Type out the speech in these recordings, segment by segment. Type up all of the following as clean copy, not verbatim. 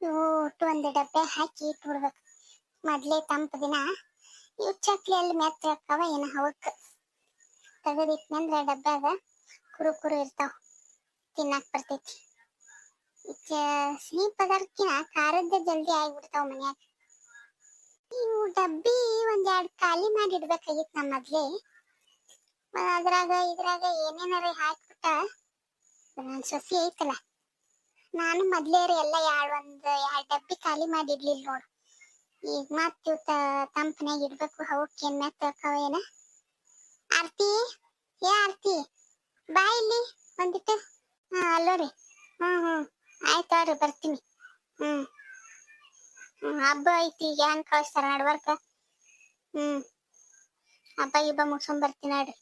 ಇವು ಒಟ್ಟು ಒಂದು ಡಬ್ಬೆ ಹಾಕಿ ಇಟ್ಬಿಡ್ಬೇಕು. ಮೊದ್ಲೇ ತಂಪು ದಿನ ಇವು ಚಕ್ಲಿ ಅಲ್ಲಿ ಮೆತ್ತ ಹಾಕವ ಏನ ಅವಕ್ಕೆ ತೆಗೆದಿಟ್ನಂದ್ರೆ ಡಬ್ಬ್ಯಾಗ ಕುರು ಕುರು ಇರ್ತಾವ, ತಿನ್ನಾಕ್ ಬರ್ತೈತಿ. ಸಿಹಿ ಪದಾರ್ಥಕ್ಕಿನ ಖಾರದ್ದ ಜಲ್ದಿ ಆಗಿಬಿಡ್ತಾವ ಮನ್ಯಾಗ. ಇವು ಡಬ್ಬಿ ಒಂದೆರಡು ಖಾಲಿ ಮಾಡಿ ಇಡ್ಬೇಕಾಗಿತ್ತು ನಮ್ಮ ಮೊದ್ಲೇ. ಇದ್ರಾಗ ಏನೇನಾರ ಹಾಕ್ಬಿಟ್ಟ ನನ್ನ ಸೊಸಿ ಐತಲ್ಲ, ನಾನು ಮೊದ್ಲೇರಿ ಎಲ್ಲ ಎರಡು ಡಬ್ಬಿ ಖಾಲಿ ಮಾಡಿ ಇಡ್ಲಿಲ್ಲ ನೋಡು. ಈಗ ಮತ್ತೆ ತಂಪನ್ಯಾಗ ಇಡ್ಬೇಕು, ಅವಕ್ಕೆ ಏನ್ ಮೆತ್ತವ ಏನ. ಆರ್ತಿ, ಏ ಆರ್ತಿ ಬಾ ಇಲ್ಲಿ ಒಂದಿಟ್ಟು. ಅಲ್ಲೋ ರೀ. ಆಯ್ತಾವ್ರಿ ಬರ್ತೀನಿ. ಹಬ್ಬ ಐತಿ, ಈಗ ಹೆಂಗ್ ಕಳಿಸ್ತಾರ ನಡ್ವರ್ಕ. ಹಬ್ಬ ಗಿಬ್ಬ ಮುಗಿಸ್ಕೊಂಡ್ ಬರ್ತೀನಿ ನೋಡ್ರಿ.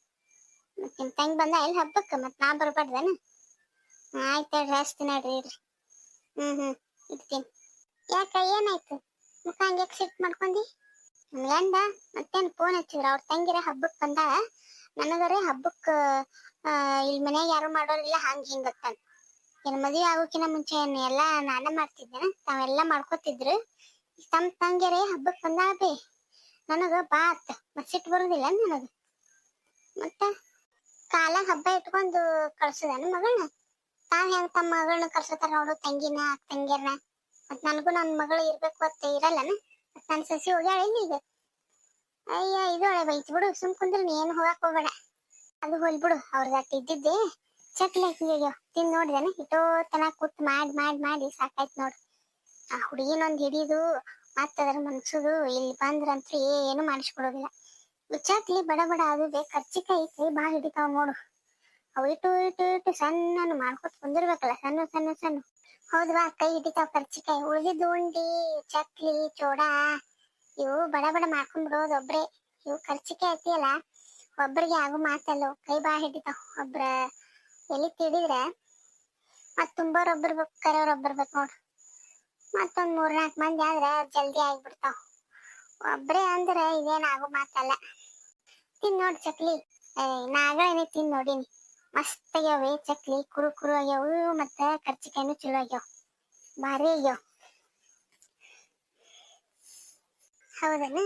ಮತ್ತೆ ನಿಮ್ ತಂಗಿ ಬಂದ ಎಲ್ಲಿ ಹಬ್ಬಕ್ಕೆ, ಮತ್ತೆ ನಾ ಬರ್ಬಾರ್ದೇನ? ಆಯ್ತಾಳ್ರಿ, ಹಚ್ತೀನಿ ನೋಡ್ರಿ, ಇಡ್ರಿ. ಇಡ್ತೀನಿ. ಯಾಕ ಏನಾಯ್ತು? ಮುಖ ಹಂಗೆ ಸಿಟ್ ಮಾಡ್ಕೊಂಡಿ? ನನ್ಗಂಡ ಮತ್ತೇನು ಫೋನ್ ಹಚ್ಚಿದ್ರ ಅವ್ರ ತಂಗಿರ ಹಬ್ಬಕ್ಕೆ ಬಂದ. ನನಗರೆ ಹಬ್ಬಕ್ಕೆ ಇಲ್ಲಿ ಮನ್ಯಾಗ ಯಾರು ಮಾಡೋರಿಲ್ಲ ಹಂಗೆ ಹಿಂಗತ್ತ. ಏನ್ ಮದುವೆ ಆಗೋಕಿನ ಮುಂಚೆ ಏನು ಎಲ್ಲ ನಾನೇ ಮಾಡ್ತಿದ್ದೆ, ತಾವೆಲ್ಲ ಮಾಡ್ಕೋತಿದ್ರು. ತಮ್ಮ ತಂಗಿಯರೇ ಹಬ್ಬಕ್ಕೆ ಬಂದಾಬೇ ನನಗ ಬಾತ್ ಮತ್ ಸಿಟ್ಟು ಬರುದಿಲ್ಲ ನನಗ. ಮತ್ತ ಕಾಲ ಹಬ್ಬ ಇಟ್ಕೊಂಡು ಕಳ್ಸುದನ ಮಗಳನ್ನ? ತಾವ್ ಹೆಂಗ್ ತಮ್ಮ ಮಗಳನ್ನ ಕಳ್ಸತಾರ ನೋಡು, ತಂಗಿನ ತಂಗಿಯರ್ನ. ಮತ್ ನನಗೂ ನನ್ನ ಮಗಳು ಇರ್ಬೇಕು ಅಂತ ಇರಲ್ಲನ? ಮತ್ ನನ್ನ ಸಸಿ ಹೋಗ್ಯಾಳ ಈಗ. ಅಯ್ಯ ಇದೊಳೆ ಬೈತ್ ಬಿಡು, ಸುಮ್ ಕುಂದ್ರೆ ಏನು ಹೋಗಕ್ ಹೋಗ್ಬೇಡ. ಅದು ಹೋಲ್ ಬಿಡು, ಅವ್ರದಟ್ಟು ಇದ್ದಿದ್ದೆ ಚಕ್ಲಿ ಹಾಕಿದ್ಯೋ ತಿಂದು ನೋಡಿದೇನ? ಇಟೋ ತನ ಕೂತ್ ಮಾಡಿ ಮಾಡಿ ಮಾಡಿ ಸಾಕಾಯ್ತು ನೋಡು. ಆ ಹುಡುಗಿನೊಂದು ಹಿಡಿದು ಮತ್ತ ಅದ್ರ ಮನ್ಸುದು ಇಲ್ಲಿ ಬಂದ್ರಂತ್ರು ಏನು ಮಾಡಿಸ್ಕೊಡೋದಿಲ್ಲ. ಚಕ್ಲಿ ಬಡ ಬಡ ಅದು ಕರ್ಚಿಕಾಯಿ ಕೈ ಬಾ ಹಿಡಿತಾವ್ ನೋಡು. ಅವು ಇಟ್ಟು ಇಟ್ಟು ಇಟ್ಟು ಸಣ್ಣ ಮಾಡ್ಕೊತ ಕುಂದಿರ್ಬೇಕಲ್ಲ, ಸಣ್ಣ ಸಣ್ಣ ಸಣ್ಣ. ಹೌದ್ವಾ, ಕೈ ಹಿಡಿತಾವ್ ಕರ್ಚಿಕಾಯಿ. ಉಳಿದಿದ್ದು ಉಂಡಿ ಚಕ್ಲಿ ಚೋಡಾ ಇವು ಬಡ ಬಡ ಮಾಡ್ಕೊಂಡ್ಬಿಡೋದು ಒಬ್ರೆ. ಇವು ಕರ್ಚಿಕಾಯಿ ಐತಿಯಲ್ಲ, ಒಬ್ರಿಗೆ ಆಗು ಮಾತಲ್ಲ, ಕೈ ಬಾ ಹಿಡಿತಾವ್. ಒಬ್ರ ಎಲ್ಲಿ ತಿಡಿದ್ರೆ ಮತ್ ತುಂಬೋರೊಬ್ಬರ್ ಬೇಕು, ಕರೆಯವ್ರೊಬ್ಬರ್ ಬೇಕು ನೋಡು. ಮತ್ತೊಂದ್ 3-4 ಮಂದಿ ಆದ್ರೆ ಜಲ್ದಿ ಆಗ್ಬಿಡ್ತಾವ್. ಒಬ್ರೇ ಅಂದ್ರೆ ಇದೇನ್ ಆಗು ಮಾತಲ್ಲ. ತಿನ್ ನೋಡ್ ಚಕ್ಲಿ. ನಾಗೇನೆ ತಿನ್ ನೋಡಿನಿ, ಮಸ್ತ್ ಆಗ್ಯಾವೆ ಚಕ್ಲಿ, ಕುರು ಕುರು ಆಗ್ಯಾವು. ಮತ್ತ ಕರ್ಚಿಕಾಯಿನೂ ಚಲೋ ಆಗ್ಯಾವ, ಭಾರಿ ಆಗ್ಯಾವ. ಹೌದನ?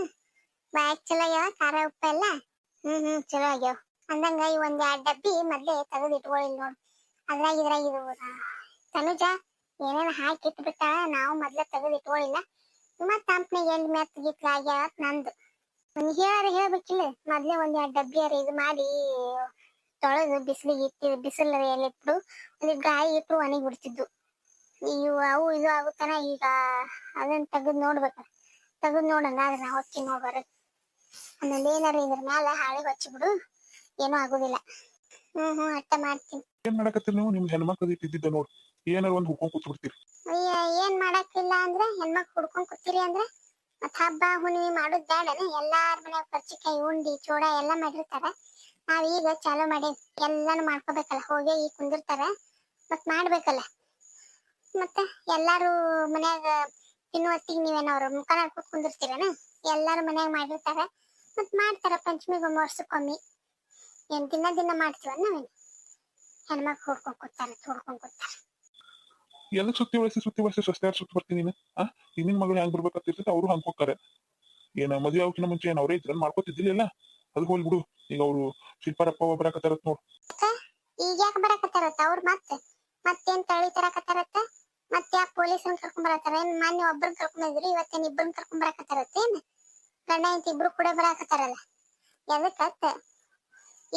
ಬಾಯಕ್ ಚಲೋ ಆಗ್ಯಾವ, ಖಾರ ಉಪ್ಪ ಎಲ್ಲ? ಚಲೋ ಆಗ್ಯಾವ. ಅಂದಂಗ ಈ ಒಂದ್ 2 ಡಬ್ಬಿ ಮೊದ್ಲೇ ತೆಗೆದು ಇಟ್ಕೊಳ್ಳಿ ನೋಡು. ಇದ್ರಾಗ ಇದು ತನುಜ ಏನೇನು ಹಾಕಿ ಇಟ್ಬಿಟ್ಟ, ನಾವು ಮೊದ್ಲೇ ತೆಗೆದು ಇಟ್ಕೊಳ್ಳಿಲ್ಲ. ಮತ್ ತಂಪನಾಗ ಎಲ್ಲಿ ಮೆತ್ತ ಗಿತ್ಲ ಆಗ್ಯಾವ ನಂದು. ಹೇಳ್ಬೇಕಿಲ್ಲ, ಮೊದ್ಲೇ ಒಂದ್ 2 ಡಬ್ಬಿಯಾರ ಇದು ಮಾಡಿ ತೊಳೆದು ಬಿಸಿಲಿಗೆ ಇಟ್ಟು, ಬಿಸಿಲು ಎಲ್ಲಿಟ್ಟು ಒಂದು ಗಾಳಿ ಇಟ್ಟು ಒಣಗಿ ಬಿಡ್ತಿದ್ದು. ಇವು ಅವು ಇದು ಆಗುತ್ತಾನ. ಈಗ ಅದನ್ನ ತೆಗೆದು ನೋಡ್ಬೇಕ, ತೆಗೆದು ನೋಡಂಗಾದ್ರೆ ನಾ ಹೊಕ್ಕಿ ನೋಡ್ಬಾರ. ಆಮೇಲೆ ಏನಾರ ಇದ್ರ ಮ್ಯಾಲ ಹಾಳೆ ಹಚ್ಚಿಬಿಡು, ಏನೂ ಆಗುದಿಲ್ಲ. ಅಟ್ಟ ಮಾಡ್ತೀನಿ. ಏನ್ ಮಾಡಕತ್ತೀರಿ ನೀವು? ನಿಮ್ ಹೆಣ್ಮಕ್ಳು ಇಟ್ಟಿದ್ದ ನೋಡ್, ಏನಾರ ಒಂದ್ ಹುಡ್ಕೊಂಡ್ ಕೂತ್ ಬಿಡ್ತೀರಿ. ಅಯ್ಯ, ಏನ್ ಮಾಡಕ್ಕಿಲ್ಲ ಅಂದ್ರೆ ಹೆಣ್ಮಕ್ಳು ಹುಡ್ಕೊಂಡ್ ಕೂತೀರಿ ಅಂದ್ರೆ ಮತ್ ಹಬ್ಬ ಹುಣ್ಣಿಮೆ ಮಾಡೋದ್ ಬೇಡನ? ಎಲ್ಲಾರ ಮನ್ಯಾಗ ಕರ್ಚಿಕಾಯಿ ಉಂಡಿ ಚೋಡ ಎಲ್ಲಾ ಮಾಡಿರ್ತಾರ. ನಾವ್ ಈಗ ಚಾಲು ಮಾಡೇವಿ, ಎಲ್ಲಾನು ಮಾಡ್ಕೋಬೇಕಲ್ಲ. ಹೋಗಿ ಈಗ ಕುಂದಿರ್ತಾರ, ಮತ್ ಮಾಡ್ಬೇಕಲ್ಲ. ಮತ್ತೆ ಎಲ್ಲಾರು ಮನ್ಯಾಗ ತಿನ್ನುವತ್ತಿಗೆ ನೀವೇನವ್ರ ಮುಖ ನೋಡ್ಕೊತ ಕುಂದಿರ್ತೀರನ? ಎಲ್ಲಾರು ಮನ್ಯಾಗ ಮಾಡಿರ್ತಾರ, ಮತ್ ಮಾಡ್ತಾರ ಪಂಚಮಿಗೊಮ್ಮೆ, ವರ್ಷಕ್ಕೊಮ್ಮೆ. ಏನ್ ದಿನ ಮಾಡ್ತೀವ ನಾವೇನು? ಹೆಣ್ಮಕ್ಳು ಹುಡ್ಕೊಂಡ್ ಕೂತಾರ. ಎಲ್ಲ ಸುತ್ತಿ ಬಳಸಿ ಸ್ವಸ್ತ್ಯಾರ ಸುತ್ತಿ ಬರ್ತೀನಿ ನೀನು. ಇನ್ನಿನ ಮಗಳು ಹೆಂಗ್ ಬರ್ಬೇಕಂತಿರ್ತೈತೆ ಅವ್ರು ಹಂಗ್ ಹೋಗ್ತಾರೆ. ಏನ ಮದುವೆ ಆಗೋಕಿನ ಮುಂಚೆ ಏನ್ ಅವ್ರೇ ಇದ್ರ ಮಾಡ್ಕೋತಿದ್ದಿಲ್ಲ? ಅದು ಹೋಲ್ ಬಿಡು. ಈಗ ಅವ್ರು ಶಿಲ್ಪಾರಪ್ಪ ಬರಾಕತ್ತಾರತ್ ನೋಡು. ಈಗ ಯಾಕೆ ಬರಾಕತ್ತಾರತ್ತ ಅವ್ರು? ಮತ್ತೇನ್ ತಳಿ ತರಾಕತ್ತಾರತ್ತ? ಮತ್ತೆ ಯಾಕೆ ಪೊಲೀಸರನ್ನ ಕರ್ಕೊಂಡ್ ಬರತ್ತಾರ? ಏನ್ ಮೊನ್ನೆ ಒಬ್ಬರನ್ನ ಕರ್ಕೊಂಡಿದ್ರಿ, ಇವತ್ತೇನ್ ಇಬ್ಬರನ್ನ ಕರ್ಕೊಂಡ್ ಬರಾಕತ್ತಾರತ್ತೇನ್? ಗಂಡ ಹೆಂಡತಿ ಇಬ್ರು ಕೂಡ ಬರಾಕತ್ತಾರಲ್ಲ, ಎದಕ್ಕತ್ತ?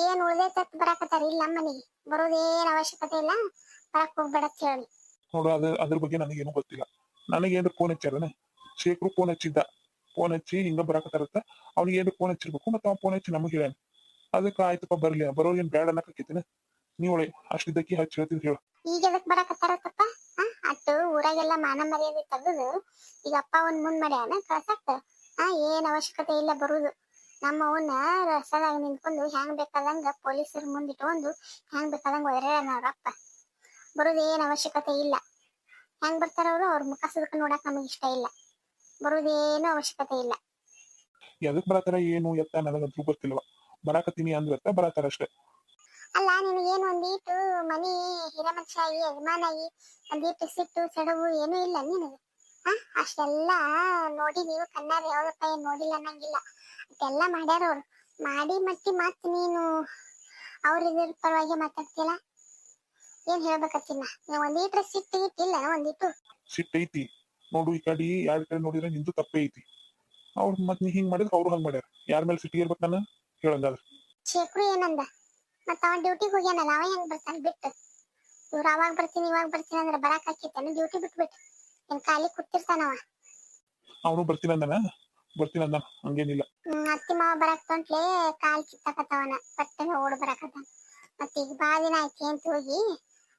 ಏನ್ ಉಳ್ದೈತತ್ ಬರಾಕತ್ತಾರ? ಇಲ್ಲ ನಮ್ಮನಿಗೆ ಬರೋದೇನ್ ಅವಶ್ಯಕತೆ ಇಲ್ಲ, ಬರಕ್ ಹೋಗ್ಬೇಡ ಅಂತ ಹೇಳಿ. ನೋಡು, ಅದ್ರ ಬಗ್ಗೆ ನನಗೇನು ಗೊತ್ತಿಲ್ಲ. ನನಗೇನ್ರ ಫೋನ್ ಹಚ್ಚಾರನ? ಶೇಖರು ಫೋನ್ ಹಚ್ಚಿದ್ದ. ಫೋನ್ ಹಚ್ಚಿ ಹಿಂಗ ಬರಾಕತ್ತಾರತ್ತ, ಅವ್ನಿಗೆ ಏನ್ರ ಫೋನ್ ಹಚ್ಚಿರ್ಬೇಕು. ಮತ್ತೆ ಅವ್ನ ಫೋನ್ ಹಚ್ಚಿ ನಮಗ್ ಹೇಳ್ಯಾನ. ಅದಕ್ಕೆ ಆಯ್ತಪ್ಪ ಬರ್ಲಿ, ಬರೋರ್ಗೇನ್ ಬ್ಯಾಡ ಅನ್ನಕತ್ತಿನ. ನೀವಳೆ ಅಷ್ಟಿದ್ದಕ್ಕಿ ಹಚ್ಚಿ ಹೇಳ್ತೀನಿ ಹೇಳು. ಈಗ ಎದಕ್ ಬರಾಕತ್ತಾರತ್ತಪ್ಪ? ಅಟ್ಟು ಊರಾಗೆಲ್ಲ ಮಾನ ಮರ್ಯಾದೆ ತೆಗೆದು ಈಗ ಅಪ್ಪ ಒಂದ್ ಮುಂದ್ ಮಾಡ್ಯಾನ ಕಳ್ಸಕ್ಕ. ಏನ್ ಅವಶ್ಯಕತೆ ಇಲ್ಲ ಬರುದು. ನಮ್ಮ ಅವನ್ನ ರಸ್ತೆದಾಗ ನಿಂತ್ಕೊಂಡು ಹೆಂಗ್ ಬೇಕಾದಂಗ ಪೊಲೀಸರ ಮುಂದಿಟ್ಕೊಂಡು ಹೆಂಗ್ ಬೇಕಾದಂಗ ಒದರ್ಯಾನ ಅವ್ರಪ್ಪ. ಬರುದೇನ್ ಅವಶ್ಯಕತೆ ಇಲ್ಲ. ಹೆಂಗ್ ಬರ್ತಾರ ಅವ್ರ ಮುಖ ಸುದಕ ನೋಡಕ್ ನಮಗ್ ಇಷ್ಟ ಇಲ್ಲ. ಬರುದೇನು ಅವಶ್ಯಕತೆ ಇಲ್ಲ. ಎದಕ್ ಬರತ್ತಾರ ಏನು ಎತ್ತ ನನಗಂತೂ ಗೊತ್ತಿಲ್ವ. ಬರಾಕತ್ತೀನಿ ಅಂದ್ರತ್ತ ಬರತ್ತಾರ ಅಷ್ಟೇ. ಅಲ್ಲ, ನಿನಗೇನು ಒಂದೀಟು ಮನಿ ಹಿರೇಮನುಷ್ಯಾಗಿ ಯಜಮಾನಾಗಿ ಒಂದೀಟು ಸಿಟ್ಟು ಸೆಡವು ಏನೂ ಇಲ್ಲ ನಿನಗೆ? ಅಷ್ಟೆಲ್ಲ ನೋಡಿ ನೀವು ಕಣ್ಣಾರ ಯಾವ್ದಪ್ಪ ಏನ್ ನೋಡಿಲ್ಲ ಅನ್ನಂಗಿಲ್ಲ. ಅದೆಲ್ಲ ಮಾಡ್ಯಾರ ಅವ್ರು. ಮಾಡಿ ಮತ್ ನೀನು ಅವ್ರ ಇದ್ರ ಪರವಾಗಿ ಮಾತಾಡ್ತಿಲ್ಲ. ಏನ್ ಹೇಳ್ಬೇಕತ್ತಿನ ನೀವು? ಒಂದೀಟ್ರ ಸಿಟ್ಟು ಇಟ್ಟಿಲ್ಲ ಒಂದಿಟ್ಟು? ಸಿಟ್ ಐತಿ ನೋಡು, ಈ ಕಡೆ ಯಾರ ಕಡೆ ನೋಡಿದ್ರೆ ನಿಂದು ತಪ್ಪೇ ಐತಿ. ಅವ್ರು ಮತ್ ನೀ ಹಿಂಗ್ ಮಾಡಿದ್ರೆ ಅವ್ರು ಹಂಗ್ ಮಾಡ್ಯಾರ. ಯಾರ ಮೇಲೆ ಸಿಟ್ಟಿಗೆ ಇರ್ಬೇಕು ನಾನು ಹೇಳಂಗಾದ್ರ? ಶೇಖರು ಏನಂದ? ಮತ್ತ ಅವ ಡ್ಯೂಟಿಗೆ ಹೋಗ್ಯಾನಲ್ಲ, ಅವ ಹೆಂಗ್ ಬರ್ತಾನ ಬಿಟ್ಟು? ಇವ್ರು ಅವಾಗ ಬರ್ತೀನಿ ಇವಾಗ ಬರ್ತೀನಿ ಅಂದ್ರೆ ಬರಾಕ್ ಹಾಕಿತ್ತಾನ? ಡ್ಯೂಟಿ ಬಿಟ್ಬಿಟ್ಟು ಏನ್ ಖಾಲಿ ಕೂತಿರ್ತಾನವ? ಅವನು ಬರ್ತೀನಿ ಅಂದಾನ ಹಂಗೇನಿಲ್ಲ. ಅತ್ತಿ ಮಾವ ಬರಾಕ್ ತೊಂಟ್ಲೆ ಕಾಲ್ ಕಿತ್ತಾಕತ್ತವನ, ಪಟ್ಟನೆ ಓಡ್ ಬರಾಕತ್ತಾನ. ಮತ್ತ ಈಗ ಬಾ ದಿನ ಆಯ್ತು ಅಂತ ಹೋಗಿ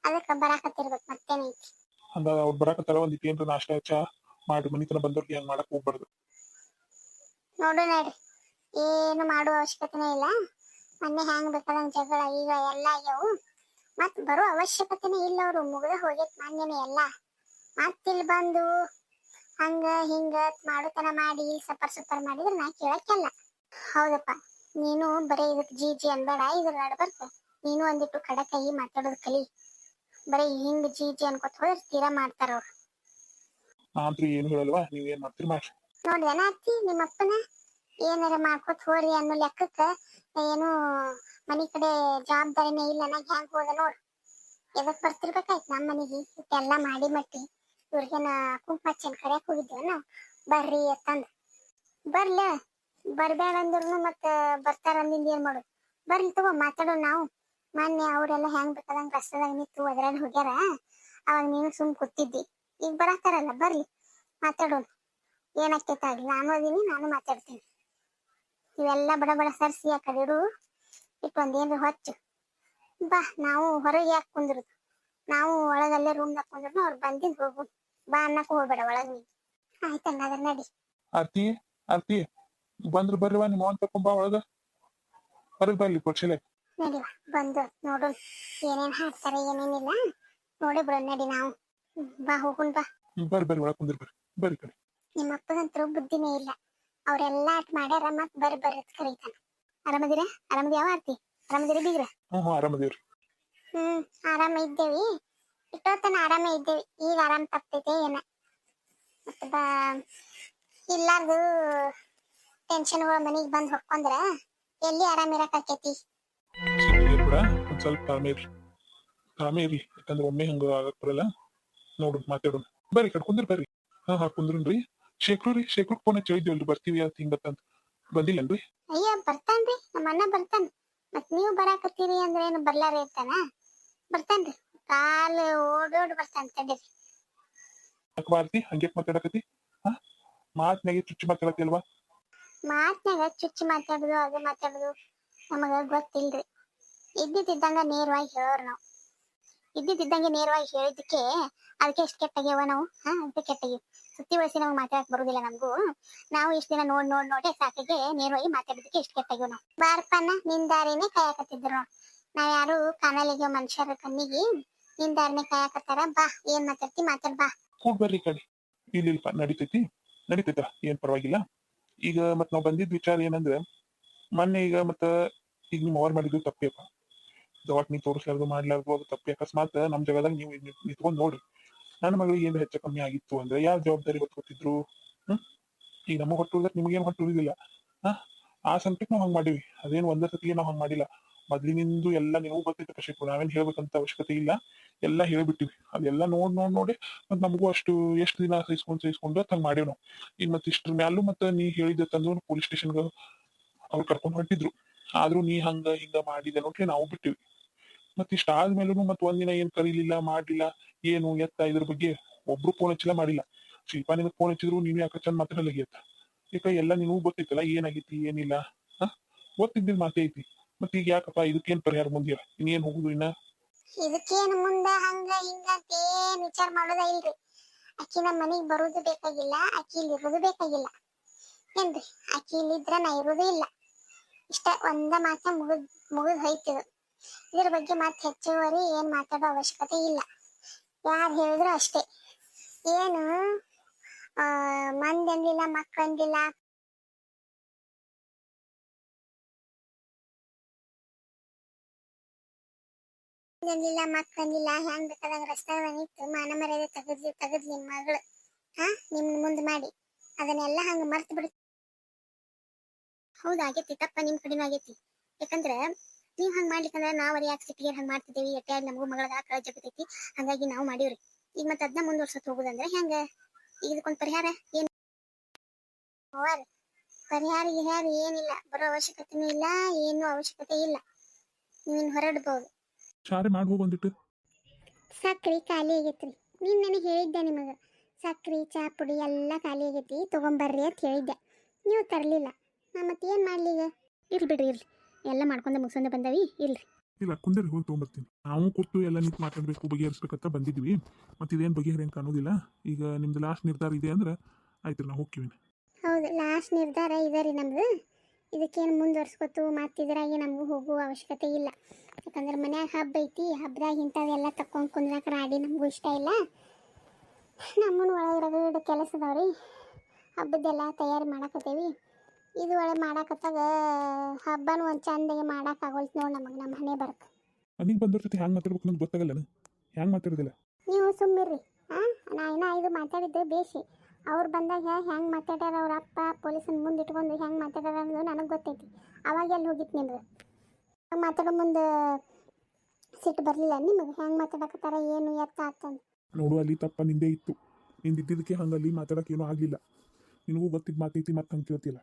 ಅದಕ್ಕ ಬರಾಕತ್ತಿರ್ಬೇಕು, ಮತ್ತೇನೈತಿ? ಅಂದ ಅವ್ರು ಬರಾಕತ್ತಾರ, ಒಂದಿಟ್ಟು ಏನ್ರ ನಾಷ್ಟ ಚಾ ಮಾಡಿ ಮನಿತನ ಬಂದವ್ರಿಗೆ ಹಂಗ್ ಮಾಡಕ್ ಹೋಗ್ಬಾರ್ದು. ನೋಡು ನಡ್ರಿ, ಏನು ಮಾಡುವ ಅವಶ್ಯಕತೆನೇ ಇಲ್ಲ. ಮೊನ್ನೆ ಹ್ಯಾಂಗ್ ಬೇಕಾದಂಗ ಜಗಳ ಈಗ ಎಲ್ಲ ಆಗ್ಯಾವು. ಮತ್ ಬರೋ ಅವಶ್ಯಕತೆನೇ ಇಲ್ಲ. ಅವ್ರು ಮುಗ್ದ ಹೋಗೈತ್ ಮಾನ್ಯನೇ ಎಲ್ಲ. ಮತ್ತಿಲ್ ಬಂದು ಹಂಗ ಹಿಂಗ ಮಾಡುತನ ಮಾಡಿ ಸಪರ್ ಮಾಡಿದ್ರೆ ನಾ ಕೇಳಕ್ಕೆಲ್ಲ. ಹೌದಪ್ಪ, ನೀನು ಬರೀ ಇದಕ್ ಜಿ ಅನ್ಬೇಡ. ಇದ್ರ ನಡ್ಬರ್ಕ ನೀನು ಒಂದಿಟ್ಟು ಕಡಕಾಯಿ ಮಾತಾಡೋದು ಕಲಿ. ಬರೀ ಹಿಂಗ್ ಜಿ ಅನ್ಕೊತ ಹೋದ್ರೆ ತೀರಾ ಮಾಡ್ತಾರ ಅವ್ರು. ನಾನ್ತ್ರಿ ಏನು ಹೇಳಲ್ವಾ, ನೀವ್ ಏನ್ ಮಾಡ್ತೀರಿ ಮಾಡ್ರಿ. ನೋಡ್ದೇನ ಅತ್ತಿ ನಿಮ್ಮಪ್ಪನ? ಏನಾರ ಮಾಡ್ಕೊತ ಹೋರಿ ಅನ್ನೋ ಲೆಕ್ಕಕ್ಕ ಏನು ಮನಿ ಕಡೆ ಜವಾಬ್ದಾರಿನೇ ಇಲ್ಲ ನಂಗೆ ಹ್ಯಾಂಗ್ ಹೋದ ನೋಡ್. ಎದಕ್ ಬರ್ತಿರ್ಬೇಕಾಯ್ತು ನಮ್ಮ ಮನೆಗೆ ಇಟ್ಟೆಲ್ಲ ಮಾಡಿ ಮಟ್ಟಿ? ಇವ್ರಿಗೇನ ಕುಂಕುಮಚ್ಚನ್ ಕರೆಯಕ್ ಹೋಗಿದ್ವಿ ನಾವು ಬರ್ರಿ ಅಂತಂದ್. ಬರ್ಬೇಡ ಅಂದ್ರೂ ಮತ್ತ ಬರ್ತಾರ ಅಂದಿಂದ ಏನ್ ಮಾಡೋದು? ಬರ್ಲಿ ತಗೋ ಮಾತಾಡೋಣ ನಾವು. ಮೊನ್ನೆ ಅವ್ರೆಲ್ಲ ಹೆಂಗ್ ಬೇಕಾದಂಗ ರಸ್ತೆದಾಗ ನಿಂತು ಅದ್ರಲ್ಲಿ ಹೋಗ್ಯಾರ, ಅವಾಗ ನೀನು ಸುಮ್ ಕೂತಿದ್ದಿ. ಈಗ ಬರಾತಾರಲ್ಲ, ಬರ್ಲಿ ಮಾತಾಡೋಣ. ಏನಾಗ್ತೈತಾಗ್ಲಿ, ನಾನು ಅದೀನಿ, ನಾನು ಮಾತಾಡ್ತೀನಿ. ಇವೆಲ್ಲ ಬಡ ಸರ್ಸಿ ಆ ಕಡೆ ಇಡು, ಇಟ್ಟು ಒಂದೇನ್ರಿ ಹೊಚ್ಚು ಬಾ. ನಾವು ಹೊರಗೆ ಯಾಕೆ ಕುಂದ್ರುದು? ನಾವು ಒಳಗಲ್ಲೇ ರೂಮ್ದಾಗ ಕುಂದ್ರು ಅವ್ರು ಬಂದಿದ್ ಹೋಗು. ಬಾ ಅನ್ನಕ್ ಹೋಗ್ಬೇಡ ಒಳಗ್ ನೀ. ಆಯ್ತಂಗಾದ್ರ ನಡಿ. ಆರ್ತಿ ಬಂದ್ರು ಬರ್ರಿವಾ, ನಿಮ್ಮ ಅವನ್ ತಕೊಂಬಾ ಒಳಗ. ಹೊರಗ್ ಬರ್ಲಿ ಕೊಡ್ಸಲೆ ನಡಿವ ಬಂದು ನೋಡು ಏನೇನ್ ಹಾಕ್ತಾರೆ ಏನೇನಿಲ್ಲ ನೋಡಿ ಬಿಡ. ನಡಿ ನಾವು ಬಾ ಹೋಗುನ್ ಬಾ. ಬರ್ರಿ ಒಳಗ್ ಕುಂದ್ರಿ, ಬರ್ರಿ ಕಡೆ. ನಿಮ್ಮ ಅಪ್ಪಗಂತರೂ ಬುದ್ಧಿನೇ ಇಲ್ಲ. ಅವ್ರೆಲ್ಲಾ ಅಟ್ ಮಾಡ್ಯಾರ, ಮತ್ ಬರ್ರಿ ಅಂತ ಕರೀತಾನ. ಆರಾಮದಿರ? ಆರಾಮದ್ಯಾವ ಆರ್ತಿ? ಆರಾಮದಿರ ಬೀಗ್ರ? ಹ್ಮ್ ಆರಾಮದೇವ್ರಿ. ಆರಾಮ ಇದ್ದೇವಿ. ಇಟ್ಟೋತನ ಆರಾಮೇ ಇದ್ದೇವಿ. ಈಗ ಆರಾಮ್ ತಪ್ಪೈತೆ ಏನ ಮತ್ತ ಇಲ್ಲಾರ್ದು ಟೆನ್ಷನ್ಗಳು ಮನಿಗ್ ಬಂದ್ ಹೊಕ್ಕೊಂಡ್ರ ಎಲ್ಲಿ ಆರಾಮ್ ಇರಕ್ ಆಕೇತಿ? ಕೂಡ ಒಂದ್ ಸ್ವಲ್ಪ ಆರಾಮೇ ಇರ್ಲಿ, ಯಾಕಂದ್ರೆ ಒಮ್ಮೆ ಹಂಗ ಆಗಕ್ ಬರಲ್ಲ. ನೋಡು ಮಾತಾಡೋಣ ಬರ್ರಿ, ಕಟ್ಕೊಂಡ್ರಿ ಬರ್ರಿ. ಹಾ ಕುಂದ್ರನ್ರಿ. ಶೇಖರ್ ಫೋನ್ ಹಚ್ಚಿ ಹೇಳಿದ್ವಲ್ರಿ ಬರ್ತೀವಿ ಅಂತ ಹಿಂಗತ್ತಂತ, ಬಂದಿಲ್ಲನ್ರಿ? ಅಯ್ಯ ಬರ್ತಾನ್ರಿ, ನಮ್ಮ ಅಣ್ಣ ಬರ್ತಾನ. ಮತ್ ನೀವು ಬರಾಕತ್ತೀರಿ ಅಂದ್ರೆ ಏನು ಬರ್ಲಾರ ಇರ್ತಾನ? ಬರ್ತಾನ್ರಿ, ಕಾಲು ಓಡೋಡ್ ಬರ್ತಾನ. ತಡೀರಿ. ಆರ್ತಿ ಹಂಗೆ ಮಾತಾಡಕತಿ? ಮಾತ್ನಾಗೆ ಚುಚ್ಚಿ ಮಾತಾಡತಿ ಅಲ್ವಾ? ಮಾತ್ನಾಗ ಚುಚ್ಚಿ ಮಾತಾಡುದು ಅದು ಮಾತಾಡುದು ನಮಗ ಗೊತ್ತಿಲ್ರಿ. ಇದ್ದಿದ್ದಂಗ ನೇರವಾಗಿ ಹೇಳೋರು ನಾವು. ಇದ್ದಿದ್ದಂಗೆ ನೇರವಾಗಿ ಹೇಳಿದ್ದಕ್ಕೆ ಅದಕ್ಕೆ ಎಷ್ಟು ಕೆಟ್ಟಾಗ್ಯವ ನಾವು. ಅದಕ್ಕೆ ಕೆಟ್ಟಾಗಿ ಸುತ್ತಿ ಬಳಸಿ ನಮ್ಗೆ ಮಾತಾಡಕ್ ಬರುದಿಲ್ಲ ನಮಗೂ. ನಾವು ಇಷ್ಟ ದಿನ ನೋಡೇ ಸಾಕಿಗೆ ನೇರವಾಗಿ ಮಾತಾಡೋದಕ್ಕೆ ಎಷ್ಟು ಕೆಟ್ಟಾಗ್ಯವ ನಾವು. ಬಾರ್ಪನ್ನ ನಿನ್ ದಾರಿನೇ ಕಾಯಕತ್ತಿದ್ರು ನಾವು. ನಾವ್ ಯಾರು ಕಾಣಲಿಗೆ ಮನುಷ್ಯರ ಕಣ್ಣಿಗೆ ನಿನ್ ದಾರಿನೇ ಕಾಯಕತ್ತಾರ. ಬಾ, ಏನ್ ಮಾತಾಡ್ತಿ ಮಾತಾಡ್ ಬಾ. ಕೂಡ್ ಬರ್ರಿ ಕಡೆ. ಇಲ್ಲಿಲ್ಪ ನಡೀತೈತ, ಏನ್ ಪರವಾಗಿಲ್ಲ. ಈಗ ಮತ್ ನಾವ್ ಬಂದಿದ್ ವಿಚಾರ ಏನಂದ್ರೆ, ಮೊನ್ನೆ ಈಗ ಈಗ ನಿಮ್ ಅವ್ರ ಮಾಡಿದ್ದು ತಪ್ಪೇಪ. ದವಾಖಾನಿ ತೋರಿಸ್ಲಾರ್ದು ಮಾಡ್ಲಾರ್ದು ಅದು ತಪ್ಪಿ. ಅಕಸ್ಮಾತ್ ನಮ್ ಜಾಗದಾಗ ನೀವು ನಿಂತ್ಕೊಂಡ್ ನೋಡ್ರಿ, ನನ್ನ ಮಗಳಿಗೆ ಏನ್ ಹೆಚ್ಚು ಕಮ್ಮಿ ಆಗಿತ್ತು ಅಂದ್ರೆ ಯಾರು ಜವಾಬ್ದಾರಿ ಗೊತ್ತಿದ್ರು? ಈಗ ನಮಗ್ ಹೊಟ್ಟುಳಿದ್ರೆ ನಿಮ್ಗೇನ್ ಹೊಟ್ಟುಳಿದಿಲ್ಲ. ಆ ಸಂಕಟ ನಾವ್ ಹಂಗ್ ಮಾಡಿವಿ. ಅದೇನ್ ಒಂದೇ ಸತಿಗೆ ನಾವ್ ಹಂಗ್ ಮಾಡಿಲ್ಲ. ಮೊದ್ಲಿನಿಂದು ಎಲ್ಲ ನೀವು ಗೊತ್ತೈತೆ ಕಶಿಪ್, ನಾವೇನ್ ಹೇಳ್ಬೇಕಂತ ಅವಶ್ಯಕತೆ ಇಲ್ಲ. ಎಲ್ಲಾ ಹೇಳ್ಬಿಟ್ಟಿವಿ. ಅದೆಲ್ಲ ನೋಡಿ ಮತ್ ನಮಗೂ ಅಷ್ಟು ಎಷ್ಟು ದಿನ ಸಹಿಸ್ಕೊಂಡು ಹಂಗ್ ಮಾಡೇವ್ ನಾವು. ಈಗ ಮತ್ ಇಷ್ಟ್ರ ಮ್ಯಾಲೂ ನೀ ಹೇಳಿದ ತಂದು ಪೊಲೀಸ್ ಸ್ಟೇಷನ್ಗ ಅವ್ರು ಕರ್ಕೊಂಡ್ ಹೊಂಟಿದ್ರು. ಆದ್ರೂ ನೀ ಹಂಗ ಹಿಂಗ ಮಾಡಿದೆ ನೋಡ್ರಿ, ನಾವು ಬಿಟ್ಟಿವಿ. ಮತ್ ಇಷ್ಟ ಆದ್ಮೇಲೂ ಒಂದಿನ ಏನ್ ಕರೀಲಿಲ್ಲ, ಮಾಡ್ಲಿಲ್ಲ, ಏನು ಎತ್ತ ಇದ್ರ ಬಗ್ಗೆ ಒಬ್ರು ಫೋನ್ ಹಚ್ಚಿಲ್ಲ, ಮಾಡಿಲ್ಲ. ಶಿಲ್ಪಾ ನಿನಗ್ ಫೋನ್ ಹಚ್ಚಿದ್ರು ನೀನು ಯಾಕ ಚಂದ ಮಾತಾಡಲಾಗಿತ್ತ? ಈಗ ಎಲ್ಲ ನಿನಗೂ ಗೊತ್ತೈತಲ್ಲ ಏನಾಗೈತಿ ಏನಿಲ್ಲ. ಗೊತ್ತಿದ್ದಿದ್ ಮಾತೇ ಐತಿ. ಮತ್ ಈಗ ಯಾಕಪ್ಪ ಇದಕ್ಕೇನ್ ಪರಿಹಾರ ಮುಂದಿರ? ಇನ್ನೇನ್ ಹೋಗುದು ಇನ್ನ? ಇದಕ್ಕೇನ್ ಮುಂದ ಹಂಗ ಹಿಂಗ ಅಂತ ಏನ್ ವಿಚಾರ ಮಾಡೋದ ಇಲ್ರಿ. ಅಕ್ಕಿ ನಮ್ಮ ಮನಿಗ್ ಬರುದು ಬೇಕಾಗಿಲ್ಲ, ಅಕ್ಕಿ ಇಲ್ಲಿ ಇರುದು ಬೇಕಾಗಿಲ್ಲ ಏನ್ರಿ. ಅಕ್ಕಿ ಇಲ್ಲಿದ್ರ ನಾ ಇರುದು ಇಲ್ಲ. ಇಷ್ಟ ಒಂದ ಮಾತ ಮುಗಿದ್ ಹೋಯ್ತಿದು. ಇದ್ರ ಬಗ್ಗೆ ಮತ್ತೆ ಹೆಚ್ಚುವರಿ ಏನ್ ಮಾತಾಡೋ ಅವಶ್ಯಕತೆ ಇಲ್ಲ. ಯಾರು ಹೇಳಿದ್ರು ಅಷ್ಟೇ. ಏನು ಮಂದಂದಿಲ್ಲ ಮಕ್ಕಳಂದಿಲ್ಲ ಮಕ್ಕಂದಿಲ್ಲ ಹೆಂಗ್ ಬೇಕಾದಂಗ ರಸ್ತೆ ನಿಂತು ಮಾನ ಮರ್ಯಾದೆ ತೆಗದ್ಲಿ ಮಗಳು. ಹಾ ನಿಮ್ ಮುಂದೆ ಮಾಡಿ ಅದನ್ನೆಲ್ಲ ಹಂಗ ಮರ್ತು ಬಿಡ್. ಹೌದು ಆಗೈತಿ ತಪ್ಪ ನಿಮ್ ಕಡೆನೂ ಆಗೈತಿ. ಯಾಕಂದ್ರ ನೀವ್ ಹಂಗ್ ಮಾಡ್ಲಿಕ್ಕಂದ್ರ ನಾವ್ ಯಾಕೆ ಸಿಟಿಗೆ ಹಂಗ್ ಮಾಡ್ತಿದ್ದೇವಿ, ಎಟ್ಟೆ ನಮಗೂ ಮಗಳದ ಕಳ ಜಗತೈತಿ, ಹಂಗಾಗಿ ನಾವು ಮಾಡಿವ್ರಿ. ಈಗ ಮತ್ತೆ ಅದನ್ನ ಮುಂದುವರ್ಸತ್ ಹೋಗುದಂದ್ರೆ ಹೆಂಗ? ಈಗ ಇದಕ್ಕೊಂದ್ ಪರಿಹಾರ ಏನ್? ಪರಿಹಾರ ಏನಿಲ್ಲ, ಬರೋ ಅವಶ್ಯಕತೆನೂ ಇಲ್ಲ, ಏನು ಅವಶ್ಯಕತೆ ಇಲ್ಲ. ನೀನ್ ಹೊರಡ್ಬೋದು. ಶಾರೆ ಮಾಡಿ ಹೋಗಿ ಬಂದಿಟ್ಟು. ಸಕ್ರಿ ಖಾಲಿ ಆಗೈತ್ರಿ. ನೀನ್ ನನಗೆ ಹೇಳಿದ್ದೆ ನಿಮಗ ಸಕ್ರಿ ಚಾ ಪುಡಿ ಎಲ್ಲ ಖಾಲಿ ಆಗೈತಿ ತಗೊಂಬರ್ರಿ ಅಂತ ಹೇಳಿದ್ದೆ, ನೀವು ತರಲಿಲ್ಲ. ಮತ್ತೆ ಏನ್ ಮಾಡ್ಲಿ ಈಗ? ಇರ್ಲಿ ಬಿಡ್ರಿ, ಇರ್ಲಿ, ಎಲ್ಲ ಮಾಡ್ಕೊಂಡ ಮುಗಿಸ್ಕೊಂಡೆ ಬಂದವಿ. ಇಲ್ರಿ ಇಲ್ಲ ಕುಂದರಿ ಹೋಗಿ ತೊಗೊಂಬರ್ತೀನಿ. ನಾವು ಕೂತು ಎಲ್ಲ ನಿಂತು ಮಾತಾಡ್ಬೇಕು, ಬಗೆಹರಿಸ್ಬೇಕಂತ ಬಂದಿದ್ವಿ. ಮತ್ತೆ ಇದೇನು ಬಗೆಹರಿ ಕಾಣೋದಿಲ್ಲ. ಈಗ ನಿಮ್ದು ಲಾಸ್ಟ್ ನಿರ್ಧಾರ ಇದೆ ಅಂದ್ರೆ ಆಯ್ತು, ನಾವು ಹೋಗ್ತೀವಿ. ಹೌದು, ಲಾಸ್ಟ್ ನಿರ್ಧಾರ ಇದೆ ರೀ ನಮ್ದು. ಇದಕ್ಕೇನು ಮುಂದುವರ್ಸ್ಕೊತು ಮತ್ತಿದ್ರಾಗೆ ನಮಗೂ ಹೋಗುವ ಅವಶ್ಯಕತೆ ಇಲ್ಲ. ಯಾಕಂದ್ರೆ ಮನ್ಯಾಗ ಹಬ್ಬ ಐತಿ, ಹಬ್ಬದಾಗ ಇಂಥವೆಲ್ಲ ತಕ್ಕೊಂಡು ಕುಂದ್ರಾಕ ರಾಡಿ ನಮಗೂ ಇಷ್ಟ ಇಲ್ಲ. ನಮ್ಮನ್ನು ಒಳಗಡೆ ಕೆಲಸ ಅದಾವ್ರಿ, ಹಬ್ಬದ್ದೆಲ್ಲ ತಯಾರಿ ಮಾಡಾಕತ್ತೇವಿ. ಇದು ಒಳಗೆ ಮಾಡಾಕತ್ತಾಗ ಹಬ್ಬನೂ ಒಂದು ಚಂದಾಗಿ ಮಾಡಾಕಾಗೋಲ್ತು ನೋಡಿ ನಮಗೆ. ನಮ್ಮ ಹಣೆ ಬರಕ್ಕೆ ಮನೆಗೆ ಬಂದ್ರ ಜೊತೆ ಹ್ಯಾಂಗೆ ಮಾತಾಡ್ಬೇಕು ಅನ್ನೋದು ಗೊತ್ತಾಗಲ್ಲ. ಹ್ಯಾಂಗೆ ಮಾತಾಡೋದಿಲ್ಲ ನೀವು ಸುಮ್ಮಿರ್ರಿ. ನಾ ಇನ್ನೂ ಇದು ಮಾತಾಡಿದ್ದು ಬೇಸಿ. ಅವ್ರು ಬಂದಾಗ ಹೆಂಗೆ ಮಾತಾಡ್ಯಾರ, ಅವ್ರ ಅಪ್ಪ ಪೊಲೀಸನ ಮುಂದೆ ಇಟ್ಕೊಂಡು ಹೆಂಗೆ ಮಾತಾಡ್ಯಾರ ಅನ್ನೋದು ನನಗೆ ಗೊತ್ತೈತಿ. ಅವಾಗ ಎಲ್ಲಿ ಹೋಗಿತ್ತು ನಿಮ್ದು? ಹಂಗೆ ಮಾತಾಡೋ ಮುಂದೆ ಸಿಟ್ಟು ಬರಲಿಲ್ಲ ನಿಮಗೆ? ಹೆಂಗೆ ಮಾತಾಡಕತ್ತಾರ ಏನು ಎತ್ತ ಆತಂದು ನೋಡು, ಅಲ್ಲಿ ತಪ್ಪ ನಿಂದೇ ಇತ್ತು. ನಿಂದಿದ್ದಕ್ಕೆ ಹಂಗಲ್ಲಿ ಮಾತಾಡೋಕೆ ಏನೂ ಆಗಲಿಲ್ಲ. ನಿನಗೂ ಗೊತ್ತಿದ್ದು ಮಾತೈತಿ, ಮತ್ತೆ ಹಂಗೆ ಕೇಳ್ತಿಲ್ಲ.